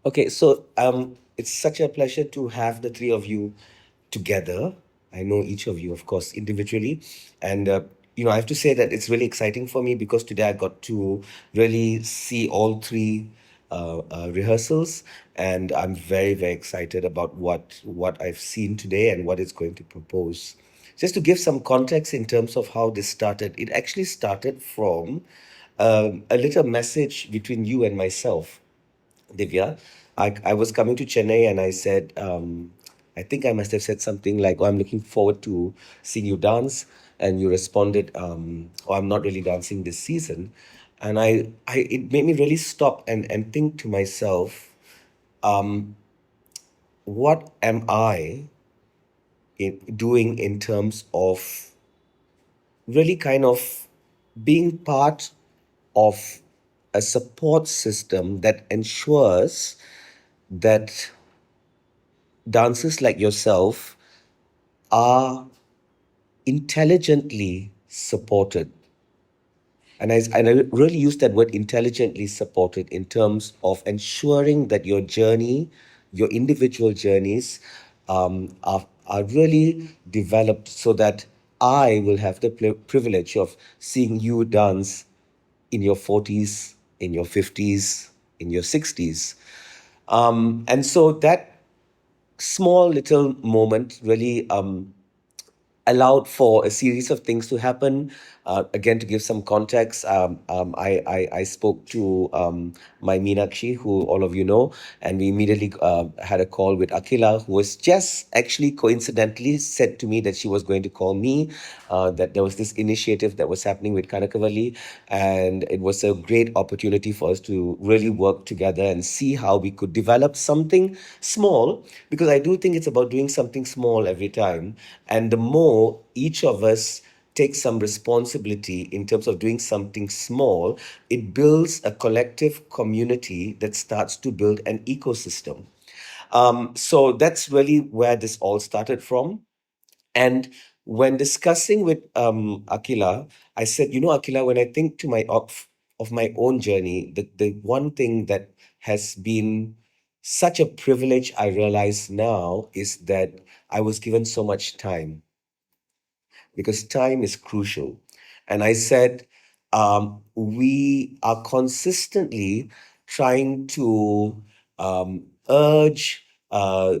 Okay, so it's such a pleasure to have the three of you together. I know each of you, of course, individually, and I have to say that it's really exciting for me because today I got to really see all three rehearsals, and I'm very, very excited about what I've seen today and what it's going to propose. Just to give some context in terms of how this started, it actually started from a little message between you and myself, Divya. I was coming to Chennai and I said, I think I must have said something like, "Oh, I'm looking forward to seeing you dance." And you responded, "Oh, I'm not really dancing this season." And it made me really stop and think to myself, what am I doing in terms of really kind of being part of a support system that ensures that dancers like yourself are intelligently supported. And I really use that word intelligently supported in terms of ensuring that your journey, your individual journeys, are really developed so that I will have the privilege of seeing you dance in your 40s, in your 50s, in your 60s. And so that small little moment really allowed for a series of things to happen. Again, to give some context, I spoke to my Meenakshi, who all of you know, and we immediately had a call with Akila, who was just actually coincidentally said to me that she was going to call me, that there was this initiative that was happening with Kanakavali, and it was a great opportunity for us to really work together and see how we could develop something small, because I do think it's about doing something small every time. And the more each of us take some responsibility in terms of doing something small, it builds a collective community that starts to build an ecosystem. So that's really where this all started from. And when discussing with Akila, I said, Akila, when I think to of my own journey, the one thing that has been such a privilege I realize now is that I was given so much time, because time is crucial. And I said, we are consistently trying to urge,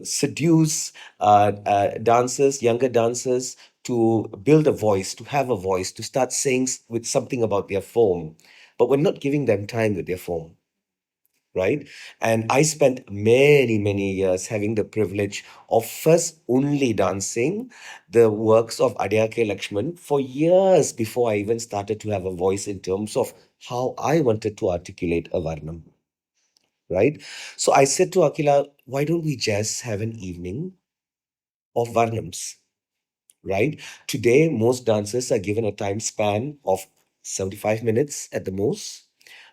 seduce dancers, younger dancers, to build a voice, to have a voice, to start saying with something about their form. But we're not giving them time with their form, right? And I spent many, many years having the privilege of first only dancing the works of Adyake Lakshman for years before I even started to have a voice in terms of how I wanted to articulate a Varnam, right? So I said to Akila, why don't we just have an evening of Varnams, right? Today, most dancers are given a time span of 75 minutes at the most.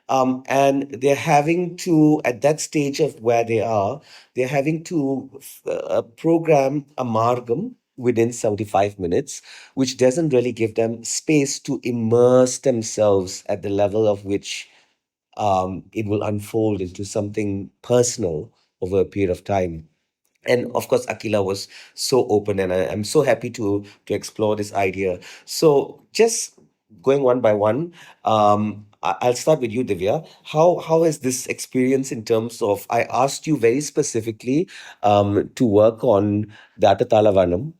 And they're having to, at that stage of where they are, they're having to program a margam within 75 minutes, which doesn't really give them space to immerse themselves at the level of which it will unfold into something personal over a period of time. And of course, Akila was so open, and I'm so happy to explore this idea. So just going one by one, I'll start with you, Divya. How is this experience in terms of, I asked you very specifically to work on the Atatalavanam.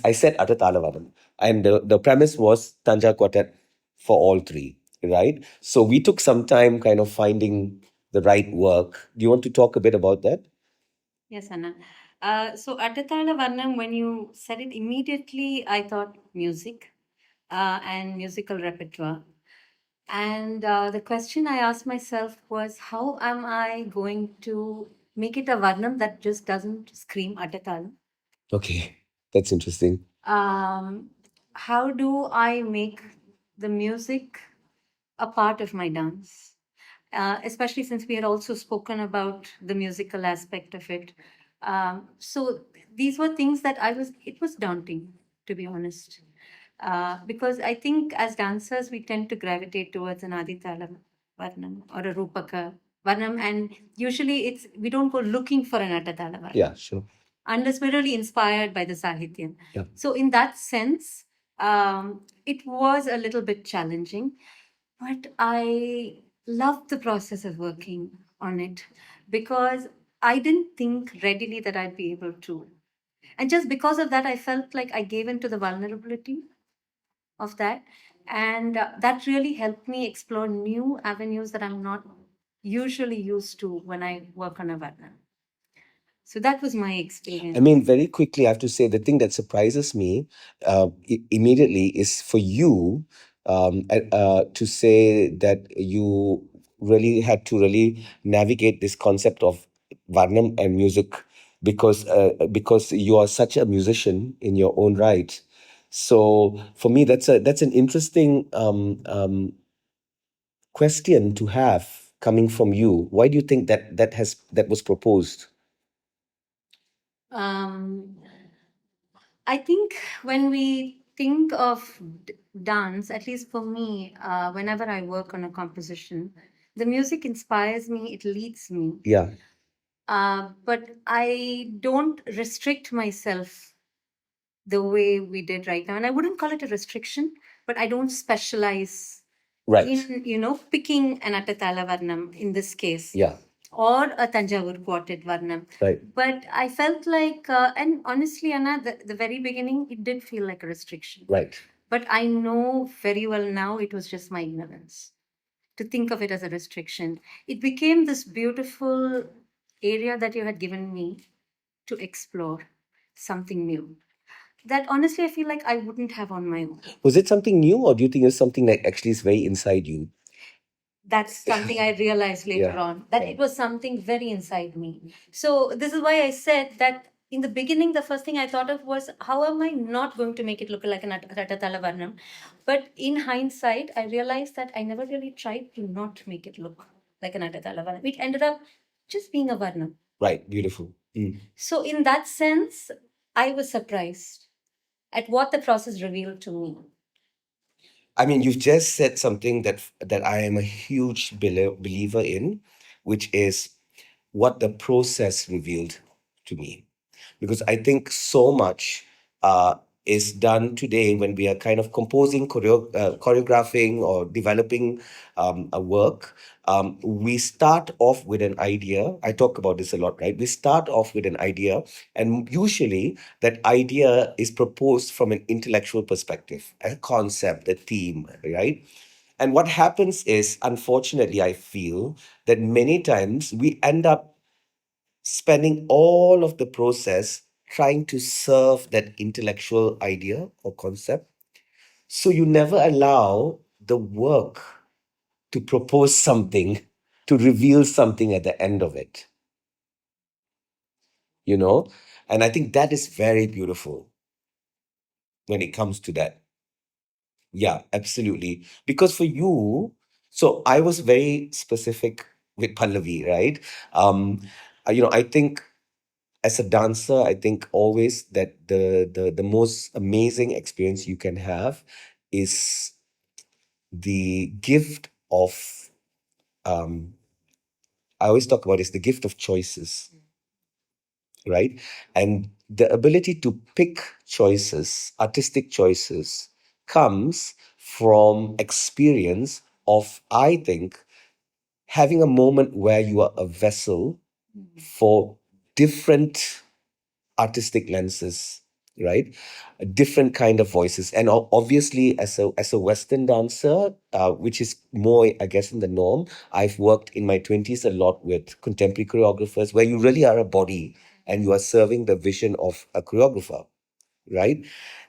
I said Atatalavanam, and the premise was Tanja Quartet for all three, right? So we took some time kind of finding the right work. Do you want to talk a bit about that? Yes, Anna. So Atatala Varnam, when you said it immediately, I thought music and musical repertoire. And the question I asked myself was, how am I going to make it a Varnam that just doesn't scream Atatala? Okay, that's interesting. How do I make the music a part of my dance? Especially since we had also spoken about the musical aspect of it. So these were things that it was daunting, to be honest. Because I think as dancers, we tend to gravitate towards an Aditala Varnam or a Rupaka. Varnam, and usually we don't go looking for an Atatala Varnam. Yeah, sure. Unless we're really inspired by the Sahitya. Yeah. So in that sense, it was a little bit challenging, but I loved the process of working on it because I didn't think readily that I'd be able to. And just because of that, I felt like I gave in to the vulnerability of that. And that really helped me explore new avenues that I'm not usually used to when I work on a Varnam. So that was my experience. I mean, very quickly, I have to say the thing that surprises me immediately is for you to say that you really had to really navigate this concept of Varnam and music because you are such a musician in your own right. So for me, that's an interesting question to have coming from you. Why do you think that was proposed? Um, I think when we think of dance, at least for me, whenever I work on a composition, the music inspires me, it leads me. Yeah. But I don't restrict myself the way we did right now. And I wouldn't call it a restriction, but I don't specialize Right. in, picking an Atatala Varnam in this case. Yeah. Or a Tanjavur quartet Varnam. Right. But I felt like, and honestly, Anna, the very beginning, it did feel like a restriction. Right. But I know very well now it was just my ignorance to think of it as a restriction. It became this beautiful area that you had given me to explore something new that honestly I feel like I wouldn't have on my own. Was it something new, or do you think it's something that actually is very inside you? That's something I realized later Yeah. on, that it was something very inside me. So this is why I said that in the beginning, the first thing I thought of was, how am I not going to make it look like an Ratatala Varnam? But in hindsight, I realized that I never really tried to not make it look like an Ratatala Varnam. It ended up just being a Varnam. Right. Beautiful. Mm. So in that sense, I was surprised at what the process revealed to me. I mean, you've just said something that I am a huge believer in, which is what the process revealed to me. Because I think so much is done today when we are kind of composing, choreographing, or developing a work. We start off with an idea. I talk about this a lot, right? We start off with an idea, and usually that idea is proposed from an intellectual perspective, a concept, a theme, right? And what happens is, unfortunately, I feel that many times we end up spending all of the process trying to serve that intellectual idea or concept. So you never allow the work to propose something, to reveal something at the end of it, you know? And I think that is very beautiful when it comes to that. Yeah, absolutely. Because for you, so I was very specific with Pallavi, right? I think as a dancer, I think always that the most amazing experience you can have is the gift of um I always talk about is the gift of choices, right? And the ability to pick choices, artistic choices, comes from experience of, I think, having a moment where you are a vessel for different artistic lenses, right? A different kind of voices, and obviously, as a Western dancer, which is more, I guess, in the norm. I've worked in my 20s a lot with contemporary choreographers, where you really are a body and you are serving the vision of a choreographer, right?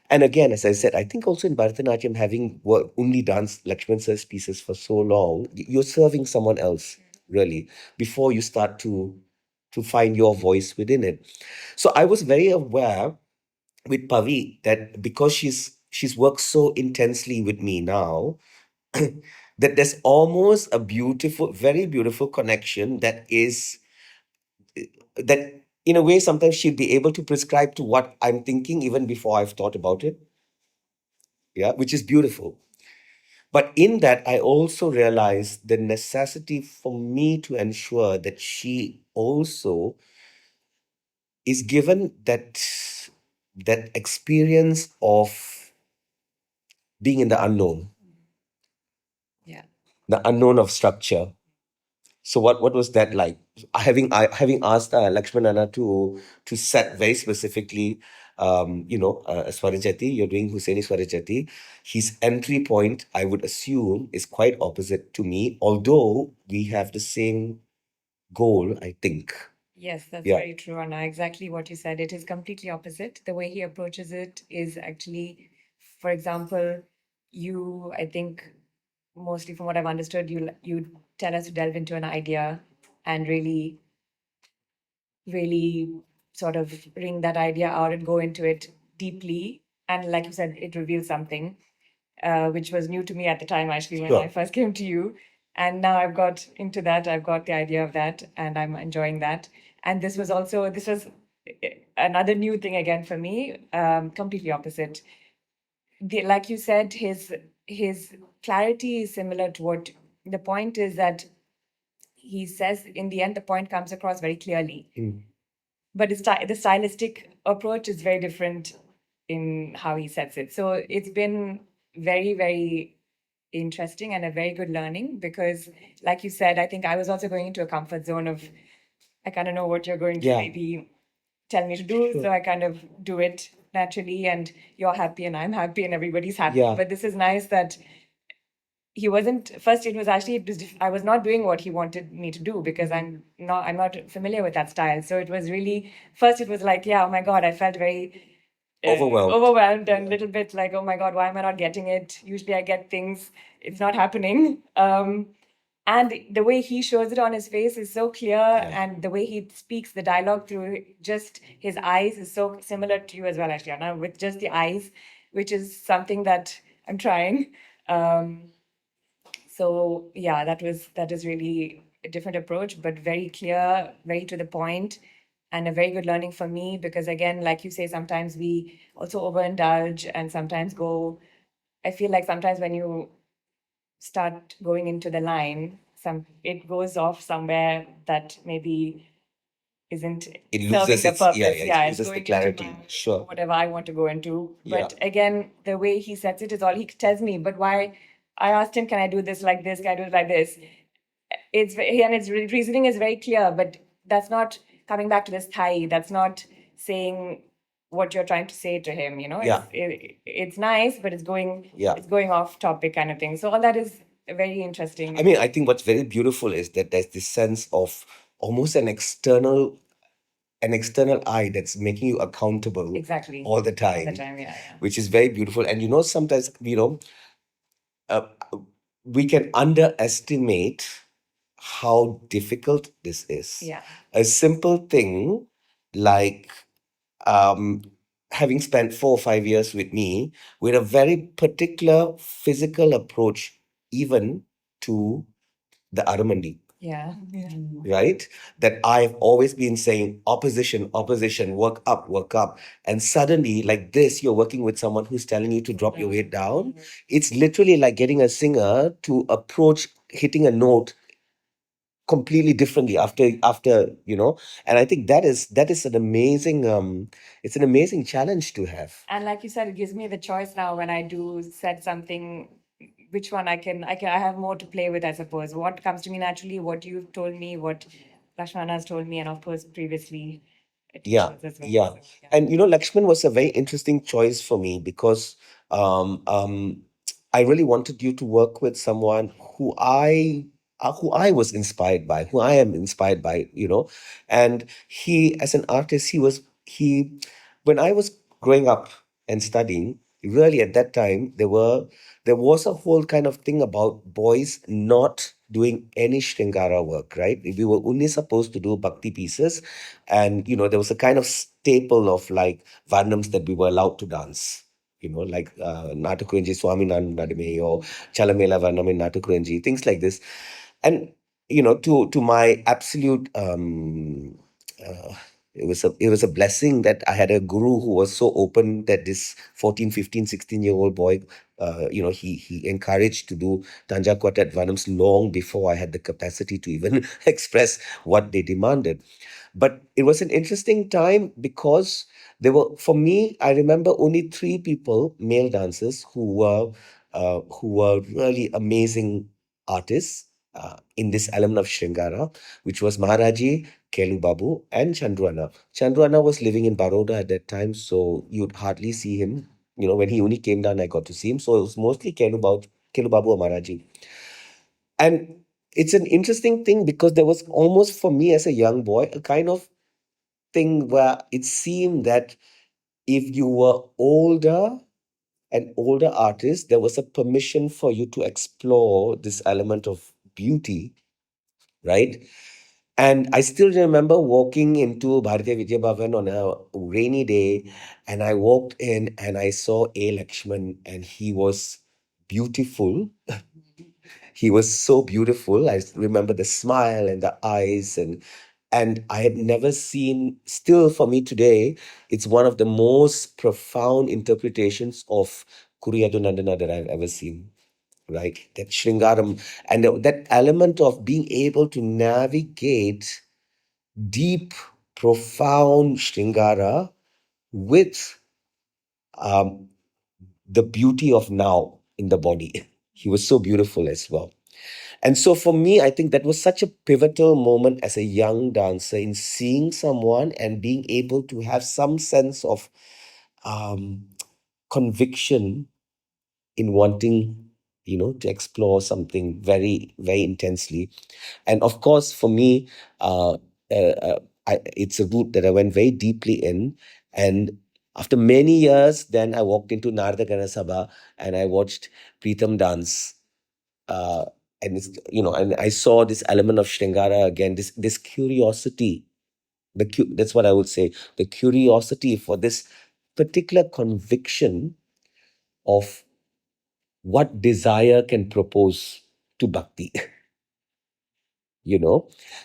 And again, as I said, I think also in Bharatanatyam, having only danced Lakshman sir's pieces for so long, you're serving someone else, really, before you start to find your voice within it. So I was very aware with Pavi that because she's worked so intensely with me now, that there's almost a beautiful, very beautiful connection that in a way sometimes she'd be able to prescribe to what I'm thinking even before I've thought about it. Yeah, which is beautiful. But in that, I also realized the necessity for me to ensure that she also is given that experience of being in the unknown, Yeah. the unknown of structure. So what was that like? Having asked Lakshmanana to set very specifically, Swarajati, you're doing Husseini Swarajati. His entry point, I would assume, is quite opposite to me, although we have the same goal, I think. Yes, that's Yeah. very true, Anna. Exactly what you said. It is completely opposite. The way he approaches it is actually, for example, I think, mostly from what I've understood, you tell us to delve into an idea and really, really sort of bring that idea out and go into it deeply. And like you said, it reveals something, which was new to me at the time, actually, when I Sure. first came to you. And now I've got into that, I've got the idea of that, and I'm enjoying that. And this was another new thing again for me, completely opposite. Like you said, his clarity is similar to what the point is that he says in the end, the point comes across very clearly. But the stylistic approach is very different in how he sets it. So it's been very, very interesting and a very good learning because, like you said, I think I was also going into a comfort zone of, I kind of know what you're going to Yeah. maybe tell me to do. Sure. So I kind of do it naturally, and you're happy, and I'm happy, and everybody's happy. Yeah. But this is nice that he wasn't first. It was actually I was not doing what he wanted me to do because I'm not familiar with that style. So it was really first. It was like, yeah, oh my god, I felt very overwhelmed and a little bit like, oh my god, why am I not getting it? Usually I get things, it's not happening. And the way he shows it on his face is so clear, and the way he speaks the dialogue through just his eyes is so similar to you as well, actually, Anna, with just the eyes, which is something that I'm trying. So yeah, that is really a different approach, but very clear, very to the point, and a very good learning for me because again, like you say, sometimes we also overindulge and sometimes go. I feel like sometimes when you start going into the line, it goes off somewhere that maybe isn't It serving loses the its purpose. it It's loses the going into clarity. Sure. whatever I want to go into. Yeah. But again, the way he sets it is all he tells me. But why? I asked him, "Can I do this like this? Can I do it like this?" And its reasoning is very clear, but that's not coming back to this Thai. That's not saying what you're trying to say to him. Yeah. It's nice, but Yeah. it's going off topic kind of thing. So all that is very interesting. I mean, I think what's very beautiful is that there's this sense of almost an external eye that's making you accountable Exactly. all the time, All the time, yeah. which is very beautiful. And sometimes uh, we can underestimate how difficult this is. Yeah. A simple thing like um, having spent 4 or 5 years with me, with a very particular physical approach, even to the Aramandi, Yeah. right? That I've always been saying opposition, opposition, work up. And suddenly, like this, you're working with someone who's telling you to drop your weight down. It's literally like getting a singer to approach hitting a note completely differently after. And I think that is an amazing it's an amazing challenge to have. And like you said, it gives me the choice now when I do set something, which one I have more to play with, I suppose. What comes to me naturally, what you've told me, what Lakshmana has told me, and of course previously Yeah, teachers as well. yeah. So, yeah. And Lakshman was a very interesting choice for me because um, um, I really wanted you to work with someone who I was inspired by, who I am inspired by. And he, as an artist, when I was growing up and studying, really at that time, there was a whole kind of thing about boys not doing any Shringara work, right? We were only supposed to do bhakti pieces, and there was a kind of staple of like Varnams that we were allowed to dance. Like Natukurenji Swami Nadame or Chalamela Varnam in Natukurenji, things like this. And to my absolute It was a blessing that I had a guru who was so open that this 14, 15, 16-year-old boy, he encouraged to do Tanja Quartet Vanams long before I had the capacity to even express what they demanded. But it was an interesting time because for me, I remember only three people, male dancers, who were really amazing artists in this element of Shringara, which was Maharaji, Kelu Babu, and Chandruana. Chandruana was living in Baroda at that time, so you'd hardly see him. When he only came down, I got to see him. So it was mostly Kelu Babu or Maharaji. And it's an interesting thing because there was almost, for me as a young boy, a kind of thing where it seemed that if you were older, an older artist, there was a permission for you to explore this element of beauty, right? And I still remember walking into Bharatiya Vidya Bhavan on a rainy day, and I walked in and I saw A. Lakshman, and he was beautiful. He was so beautiful. I remember the smile and the eyes, and I had never seen. Still, for me today, it's one of the most profound interpretations of Kuriyadu Nandana that I've ever seen. Right, that Shringaram and that element of being able to navigate deep, profound Shringara with um, the beauty of now in the body. He was so beautiful as well. And so for me, I think that was such a pivotal moment as a young dancer in seeing someone and being able to have some sense of um, conviction in wanting, to explore something very, very intensely. And of course, for me, it's a route that I went very deeply in. And after many years, then I walked into Narada Gana Sabha and I watched Preetham dance, uh, and I saw this element of Shringara again, this curiosity. That's what I would say. The curiosity for this particular conviction of what desire can propose to bhakti.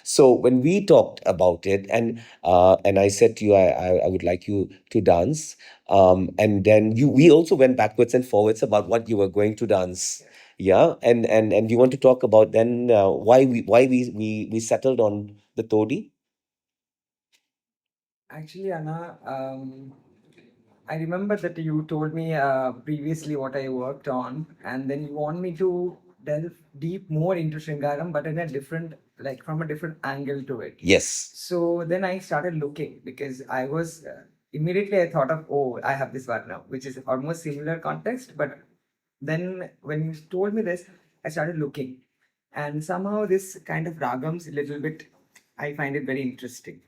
So when we talked about it, and I said to you, I would like you to dance, and then we also went backwards and forwards about what you were going to dance. Yeah, and you want to talk about then why we settled on the todi. Actually, Anna, I remember that you told me previously what I worked on, and then you want me to delve deep more into Sringaram, but in a different, like from a different angle to it. Yes. So then I started looking because I was immediately I thought of, oh, I have this Varna, which is almost similar context, but then when you told me this, I started looking, and somehow this kind of ragams a little bit, I find it very interesting.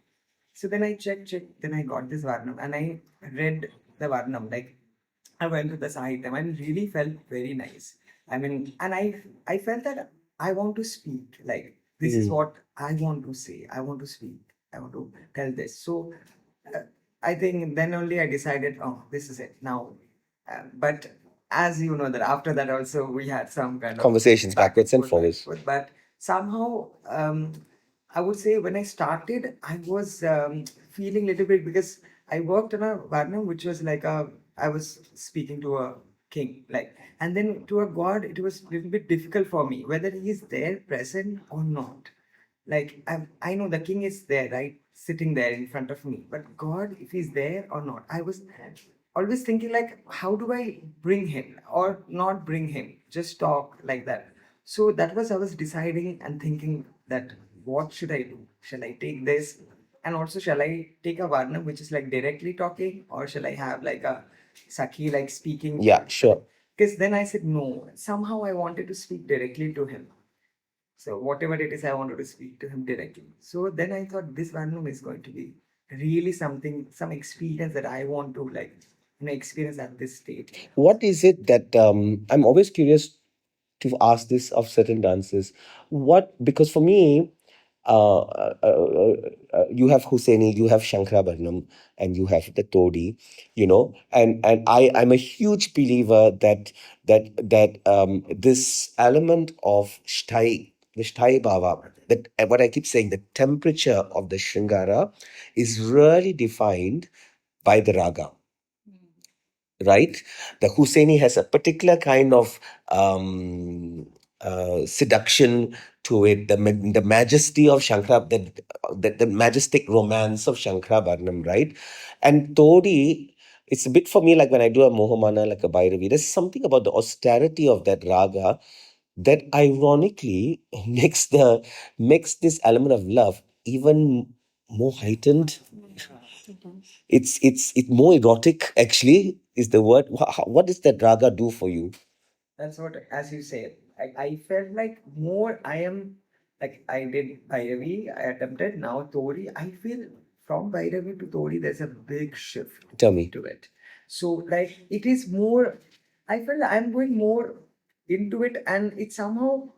So then I checked, then I got this Varnam and I read the Varnam. Like I went to the Sahityam and really felt very nice. I mean, and I felt that I want to speak. Like this is what I want to say. I want to speak. I want to tell this. So uh, I think then only I decided, oh, this is it now. But as you know that after that also we had some kind of Conversations backwards and forwards. but somehow I would say when I started, I was feeling a little bit because I worked on a Varnam which was like I was speaking to a king, like, and then to a god, it was a little bit difficult for me whether he is there present or not. Like I know the king is there, right, sitting there in front of me, but God, if he's there or not, I was always thinking like, how do I bring him or not bring him? Just talk like that. So that was I was deciding and thinking that what should I do? Shall I take this? And also, shall I take a Varnam which is like directly talking, or shall I have like a Sakhi like speaking? Yeah, sure. Because then I said no. Somehow I wanted to speak directly to him. So whatever it is, I wanted to speak to him directly. So then I thought this Varnam is going to be really something, some experience that I want to like, experience at this stage. What is it that I'm always curious to ask this of certain dancers? Because for me, you have Husseini, you have Shankarabharanam, and you have the Todi, and I'm a huge believer that this element of stai the Sthai Bhava, that what I keep saying, the temperature of the Shringara is really defined by the raga, right? The Husseini has a particular kind of seduction to it, the majesty of Shankara, the majestic romance of Shankara Varnam, right? And Todi, it's a bit for me like when I do a Mohamana, like a Bhairavi, there's something about the austerity of that raga that ironically makes this element of love even more heightened. It's more erotic actually is the word. What does that raga do for you? That's what, as you said, I felt like more I am like I did Bhairavi, I attempted now Tori. I feel from Bhairavi to Tori, there's a big shift Tell me. to it. So, like, it is more, I feel I'm going more into it, and it somehow,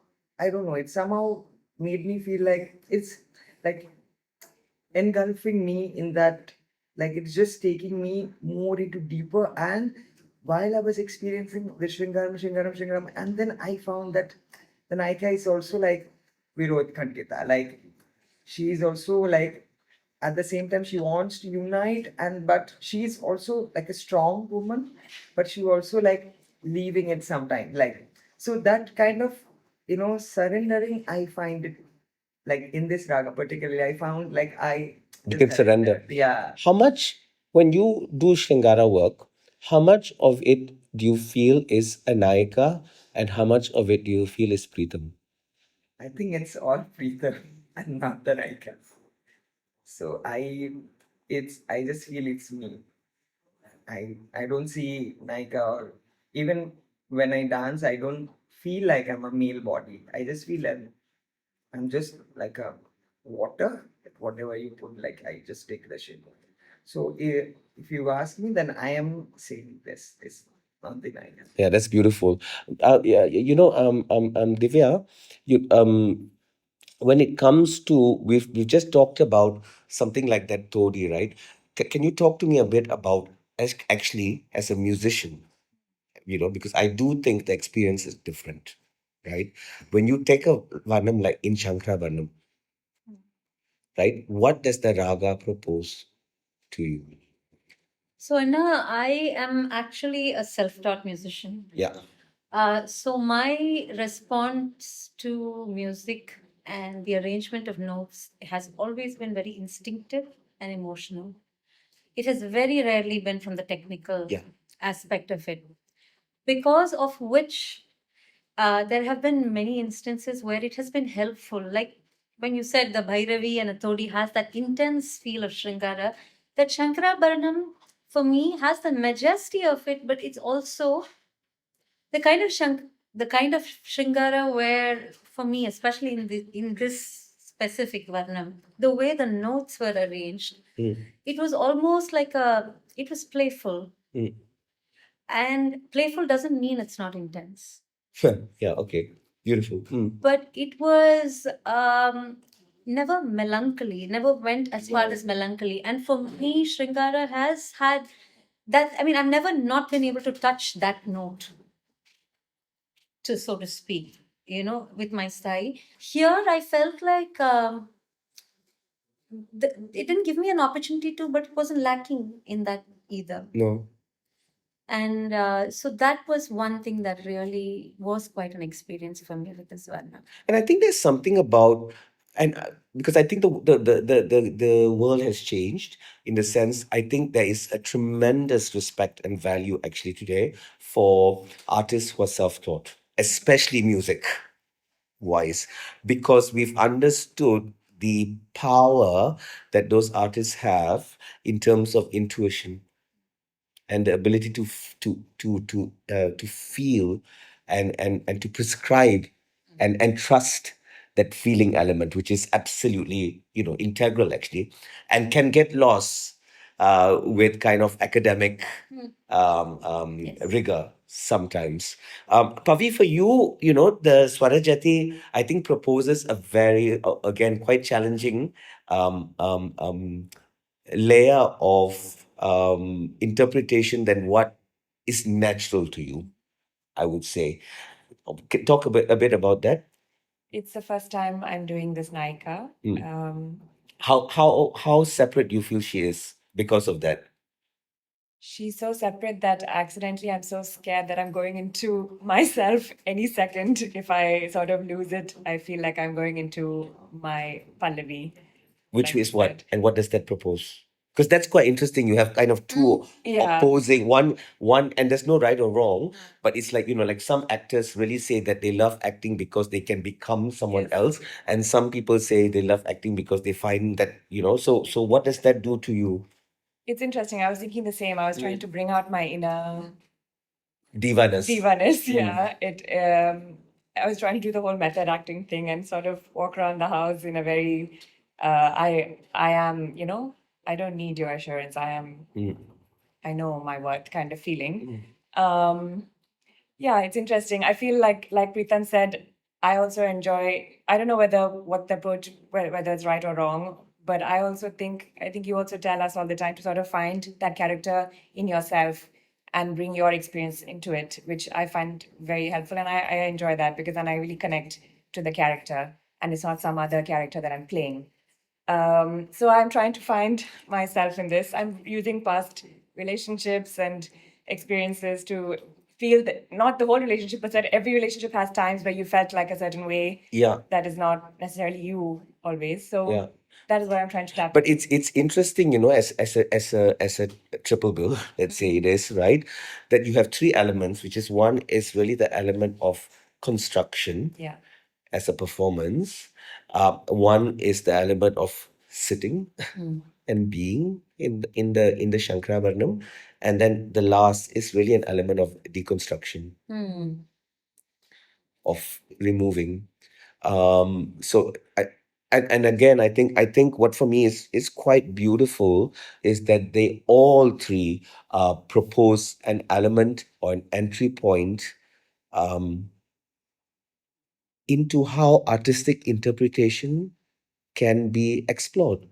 I don't know, it somehow made me feel like it's like engulfing me in that, like it's just taking me more into deeper. And while I was experiencing the Shringaram, and then I found that the Naika is also like Virod Khankita, like she is also like at the same time she wants to unite, and but she's also like a strong woman, but she also like leaving it sometime, like so that kind of surrendering, I find it like in this raga particularly, I found like I You just can surrender. yeah. How much, when you do Shringara work, how much of it do you feel is Anayika and how much of it do you feel is Preetham? I think it's all Preetham and not the Naika. So I just feel it's me. I don't see Naika, or even when I dance, I don't feel like I'm a male body. I just feel I'm just like a water, whatever you put, like I just take the shit. So if you ask me, then I am saying this is not the Naika. Yeah, that's beautiful. Yeah, Divya, you when it comes to we've just talked about something like that Todi, right? Can you talk to me a bit about actually as a musician, because I do think the experience is different, right? When you take a Varnam like in Shankara Varnam, right? What does the raga propose to you? So, Anna, I am actually a self taught musician. Yeah. So, my response to music and the arrangement of notes has always been very instinctive and emotional. It has very rarely been from the technical Yeah. aspect of it, because of which there have been many instances where it has been helpful. Like when you said the Bhairavi and Atodi has that intense feel of Shringara, that Shankara Bharanam for me has the majesty of it, but it's also the kind of the kind of Shringara where for me, especially in this specific Varnam, the way the notes were arranged, it was almost like it was playful. And playful doesn't mean it's not intense. Yeah, okay. Beautiful. But it was never melancholy, never went as far as melancholy. And for me, Shringara has had that. I mean, I've never not been able to touch that note, to so to speak, with my style. Here, I felt like it didn't give me an opportunity to, but it wasn't lacking in that either. No. And so that was one thing that really was quite an experience for me with this one. And I think there's something about, and because I think the world has changed in the sense, I think there is a tremendous respect and value actually today for artists who are self-taught, especially music wise, because we've understood the power that those artists have in terms of intuition and the ability to feel and to prescribe and trust that feeling element, which is absolutely integral actually, and can get lost with kind of academic rigor sometimes. Pavi, for you, the Swarajati, I think proposes a very again quite challenging layer of interpretation than what is natural to you, I would say. Talk a bit about that. It's the first time I'm doing this Naika. How separate you feel she is because of that? She's so separate that accidentally I'm so scared that I'm going into myself any second. If I sort of lose it, I feel like I'm going into my Pallavi. Which Like is you what? said. And what does that propose? Because that's quite interesting. You have kind of two Yeah. opposing one, and there's no right or wrong, but it's like, like some actors really say that they love acting because they can become someone Yes. else, and some people say they love acting because they find that, so what does that do to you? It's interesting. I was thinking the same. I was trying to bring out my inner Divaness. divaness. Yeah. I was trying to do the whole method acting thing and sort of walk around the house in a very I am, I don't need your assurance. I know my worth kind of feeling. Um, yeah, it's interesting. I feel like Pritam said, I also enjoy. I don't know what the approach, whether it's right or wrong, but I think you also tell us all the time to sort of find that character in yourself and bring your experience into it, which I find very helpful, and I enjoy that because then I really connect to the character, and it's not some other character that I'm playing. So I'm trying to find myself in this. I'm using past relationships and experiences to feel that not the whole relationship, but that every relationship has times where you felt like a certain way. Yeah. That is not necessarily you always. So Yeah. that is what I'm trying to tap But into. it's interesting, as a triple bill, let's say it is, right? That you have three elements, which is one is really the element of construction Yeah. as a performance. One is the element of sitting and being in the Shankaravarnam, and then the last is really an element of deconstruction, of removing. So and again, I think what for me is quite beautiful is that they all three propose an element or an entry point um, into how artistic interpretation can be explored,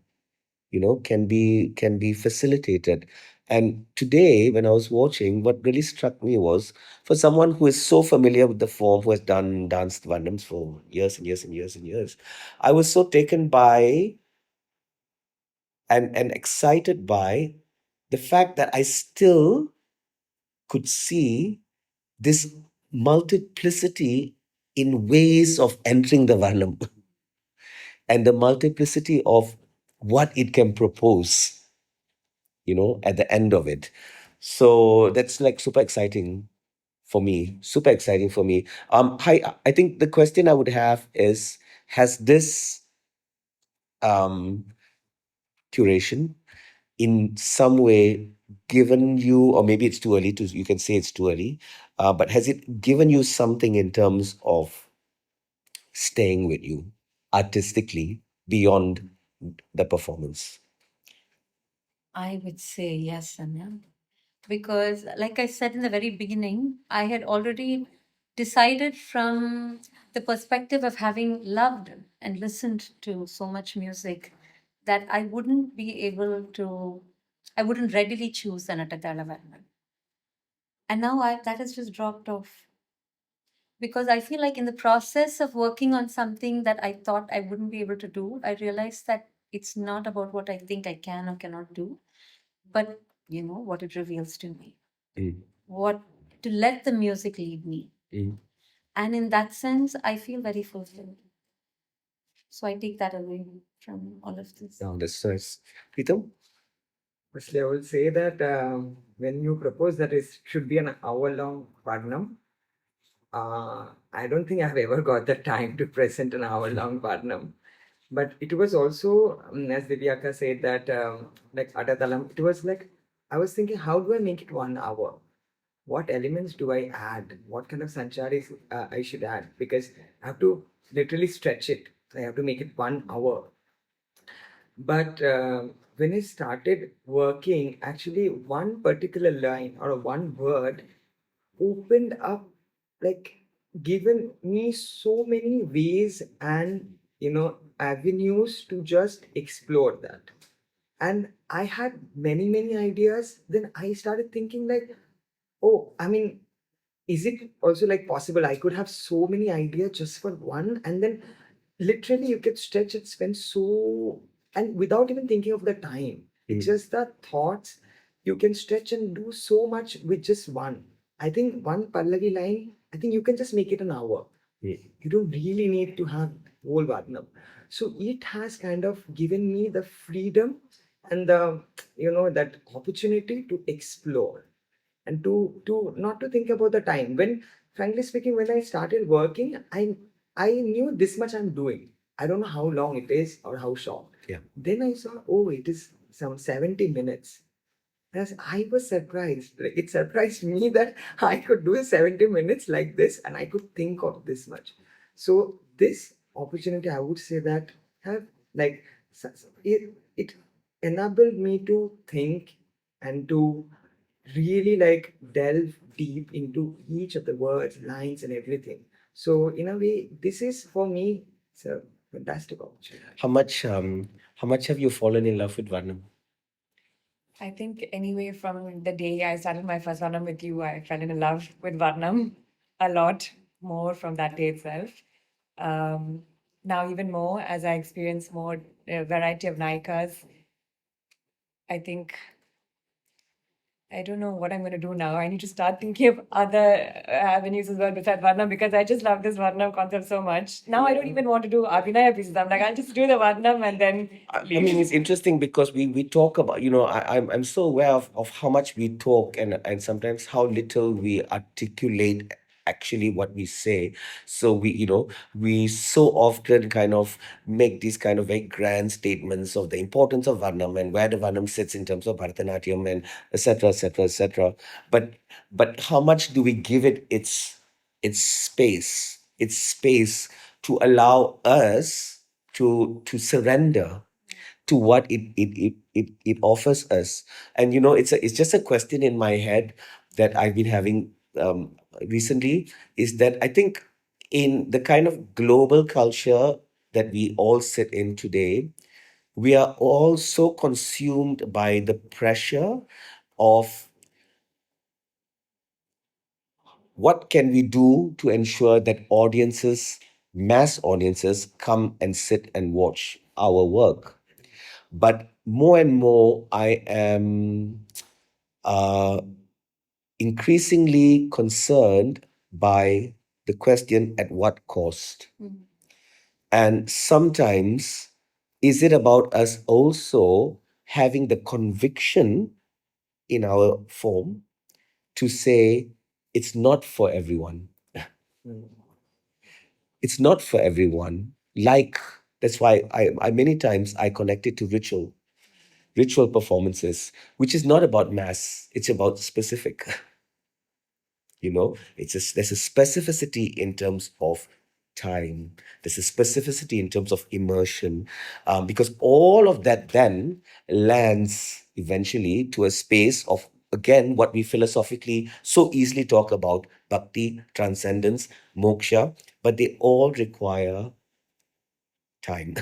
can be facilitated. And today, when I was watching, what really struck me was, for someone who is so familiar with the form, who has done danced Varnams for years and years and years and years, I was so taken by and excited by the fact that I still could see this multiplicity in ways of entering the Varnam and the multiplicity of what it can propose, at the end of it. So that's like super exciting for me. Super exciting for me. I think the question I would have is, has this um curation in some way given you, or maybe it's too early to, you can say it's too early, but has it given you something in terms of staying with you artistically beyond the performance? I would say yes, Anya. Because, like I said in the very beginning, I had already decided from the perspective of having loved and listened to so much music that I wouldn't readily choose an Atatala Varman. And now that has just dropped off because I feel like in the process of working on something that I thought I wouldn't be able to do, I realized that it's not about what I think I can or cannot do, but what it reveals to me. What to let the music lead me. And in that sense, I feel very fulfilled. So I take that away from all of this. Oh, that's nice. Pritam? Firstly, I will say that when you propose that it should be an hour-long Varnam, I don't think I've ever got the time to present an hour-long Varnam. But it was also, as Divyaka said, that like Atatalam, it was like, I was thinking, how do I make it 1 hour? What elements do I add? What kind of sancharis I should add? Because I have to literally stretch it. I have to make it 1 hour. But when I started working, actually, one particular line or one word opened up, like, given me so many ways and avenues to just explore that. And I had many ideas. Then I started thinking, like, oh, I mean, is it also like possible I could have so many ideas just for one, and then literally you could stretch and spend so, and without even thinking of the time, it's just the thoughts, you can stretch and do so much with just one. I think one Pallavi line, I think you can just make it an hour. You don't really need to have whole Varnam. So it has kind of given me the freedom and the, that opportunity to explore and to not to think about the time. When, frankly speaking, when I started working, I knew this much I'm doing. I don't know how long it is or how short. Yeah. Then I saw, oh, it is some 70 minutes. As I was surprised. Like, it surprised me that I could do 70 minutes like this and I could think of this much. So this opportunity, I would say that have like it enabled me to think and to really like delve deep into each of the words, lines, and everything. So in a way, this is for me, it's a fantastic opportunity. How much have you fallen in love with Varnam? I think anyway, from the day I started my first Varnam with you, I fell in love with Varnam a lot more from that day itself. Um, Now, even more as I experience more variety of Naikas, I think I don't know what I'm going to do now. I need to start thinking of other avenues as well besides Varnam, because I just love this Varnam concept so much. Now I don't even want to do Abhinaya pieces. I'm like, I'll just do the Varnam and then I leave. mean, it's interesting because we talk about, I'm so aware of how much we talk and sometimes how little we articulate actually what we say. So we so often kind of make these kind of very grand statements of the importance of Varnam and where the Varnam sits in terms of Bharatanatyam and etc. etc. etc. But how much do we give it its space to allow us to surrender to what it offers us. And it's just a question in my head that I've been having recently, is that I think in the kind of global culture that we all sit in today, we are all so consumed by the pressure of what can we do to ensure that mass audiences come and sit and watch our work. But more and more, I am uh, increasingly concerned by the question, at what cost? And sometimes, is it about us also having the conviction in our form to say it's not for everyone? It's not for everyone. That's why I many times I connect it to ritual performances, which is not about mass, it's about specific. There's a specificity in terms of time, there's a specificity in terms of immersion, because all of that then lands eventually to a space of, again, what we philosophically so easily talk about: bhakti, transcendence, moksha, but they all require time.